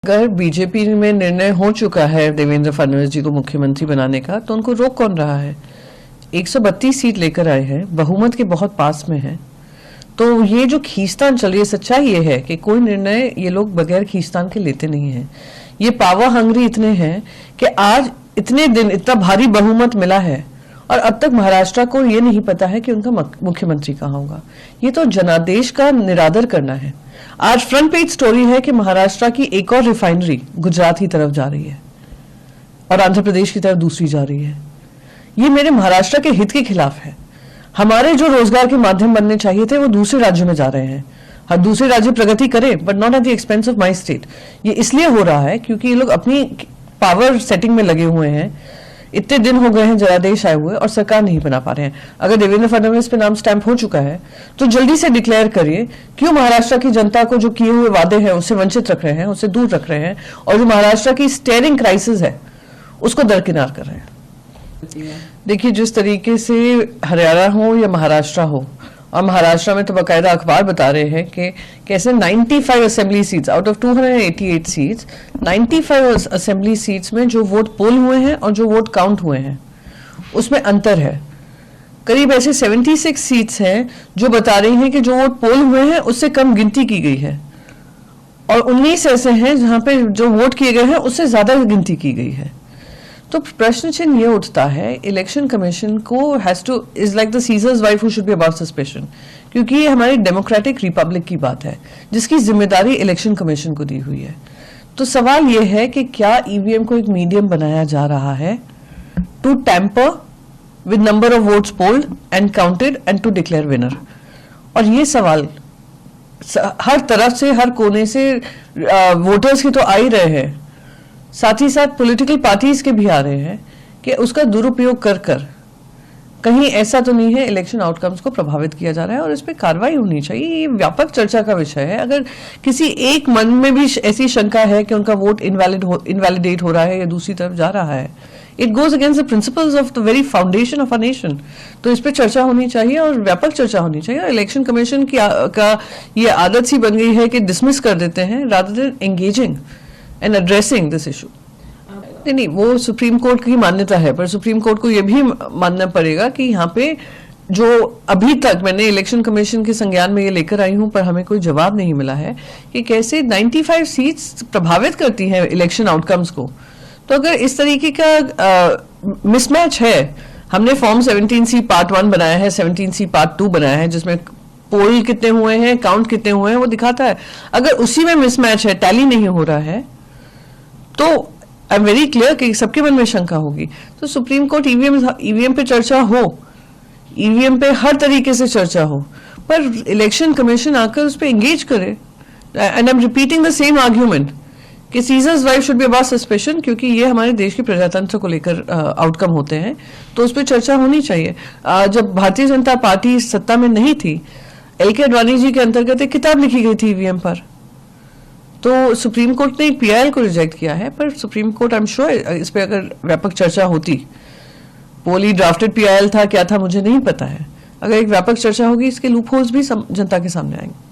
अगर बीजेपी में निर्णय हो चुका है देवेंद्र फडणवीस जी को मुख्यमंत्री बनाने का, तो उनको रोक कौन रहा है? 132 सीट लेकर आए हैं, बहुमत के बहुत पास में है। तो ये जो खींचतान चल रही है, सच्चाई ये है कि कोई निर्णय ये लोग बगैर खींचतान के लेते नहीं हैं। ये पावर हंग्री इतने हैं कि आज इतने दिन इतना भारी बहुमत मिला है और अब तक महाराष्ट्र को ये नहीं पता है कि उनका मुख्यमंत्री कहाँ होगा। ये तो जनादेश का निरादर करना है। आज फ्रंट पेज स्टोरी है कि महाराष्ट्र की एक और रिफाइनरी गुजरात की तरफ जा रही है और आंध्र प्रदेश की तरफ दूसरी जा रही है। ये मेरे महाराष्ट्र के हित के खिलाफ है। हमारे जो रोजगार के माध्यम बनने चाहिए थे वो दूसरे राज्यों में जा रहे हैं। हर दूसरे राज्य प्रगति करें but not at the expense of my state. ये इसलिए हो रहा है क्योंकि ये लोग अपनी पावर सेटिंग में लगे हुए हैं। इतने दिन हो गए हैं जनादेश आए हुए और सरकार नहीं बना पा रहे हैं। अगर देवेंद्र फडणवीस पे नाम स्टैंप हो चुका है तो जल्दी से डिक्लेयर करिए क्यों महाराष्ट्र की जनता को जो किए हुए वादे हैं उससे वंचित रख रहे हैं, उससे दूर रख रहे हैं और जो महाराष्ट्र की स्टेयरिंग क्राइसिस है उसको दरकिनार कर रहे हैं। देखिए, जिस तरीके से हरियाणा हो या महाराष्ट्र हो, और महाराष्ट्र में तो बाकायदा अखबार बता रहे हैं कि कैसे 95 assembly seats out of 288 seats 95 assembly seats में जो वोट पोल हुए हैं और जो वोट काउंट हुए हैं उसमें अंतर है। करीब ऐसे 76 सीट्स हैं जो बता रही हैं कि जो वोट पोल हुए हैं उससे कम गिनती की गई है और 19 ऐसे हैं जहां पे जो वोट किए गए हैं उससे ज्यादा गिनती की गई है। तो प्रश्न चिन्ह ये उठता है, इलेक्शन कमीशन को has two is like the seizures wife who should be about suspicion, क्योंकि ये हमारी डेमोक्रेटिक रिपब्लिक की बात है जिसकी जिम्मेदारी इलेक्शन कमीशन को दी हुई है। तो सवाल ये है कि क्या ईवीएम को एक मीडियम बनाया जा रहा है to tamper with number of votes polled and counted and to declare winner. और ये सवाल हर तरफ से, हर कोने से वोटर्स की तो आ ही रहे हैं, साथ ही साथ पॉलिटिकल पार्टीज के भी आ रहे हैं कि उसका दुरुपयोग कर कहीं ऐसा तो नहीं है इलेक्शन आउटकम्स को प्रभावित किया जा रहा है और इस पर कार्रवाई होनी चाहिए। ये व्यापक चर्चा का विषय है। अगर किसी एक मन में भी ऐसी शंका है कि उनका वोट इनवैलिडेट हो रहा है या दूसरी तरफ जा रहा है, it goes against the principles of the very foundation of a nation. तो इस पर चर्चा होनी चाहिए और व्यापक चर्चा होनी चाहिए। और इलेक्शन कमीशन का ये आदत सी बन गई है कि डिसमिस कर देते हैं rather than engaging and addressing this issue. नहीं, वो सुप्रीम कोर्ट की मान्यता है, पर सुप्रीम कोर्ट को यह भी मानना पड़ेगा कि यहाँ पे जो अभी तक मैंने इलेक्शन कमीशन के संज्ञान में ये लेकर आई हूं पर हमें कोई जवाब नहीं मिला है कि कैसे 95 सीट्स प्रभावित करती हैं इलेक्शन आउटकम्स को। तो अगर इस तरीके का मिसमैच है, हमने फॉर्म 17C पार्ट 1 बनाया है, 17C पार्ट 2 बनाया है जिसमें पोल कितने हुए हैं, काउंट कितने हुए हैं वो दिखाता है। अगर उसी में मिसमैच है, टैली नहीं हो रहा है, तो आई एम वेरी क्लियर कि सबके मन में शंका होगी। तो सुप्रीम कोर्ट ईवीएम पे चर्चा हो, ईवीएम पे हर तरीके से चर्चा हो, पर इलेक्शन कमीशन आकर उस पर एंगेज करे। And I am repeating the same argument कि Caesar's wife should be about suspicion, क्योंकि ये हमारे देश के प्रजातंत्र को लेकर आउटकम होते हैं, तो उस पर चर्चा होनी चाहिए। जब भारतीय जनता पार्टी सत्ता में नहीं थी, एल.के. अडवाणी जी के अंतर्गत एक किताब लिखी गई थी ईवीएम पर, तो सुप्रीम कोर्ट ने पीआईएल को रिजेक्ट किया है। पर supreme court I am sure इस पे अगर व्यापक चर्चा होती, पोली ड्राफ्टेड पीआईएल था क्या था मुझे नहीं पता है, अगर एक व्यापक चर्चा होगी इसके लूपहोल्स भी जनता के सामने आएंगे।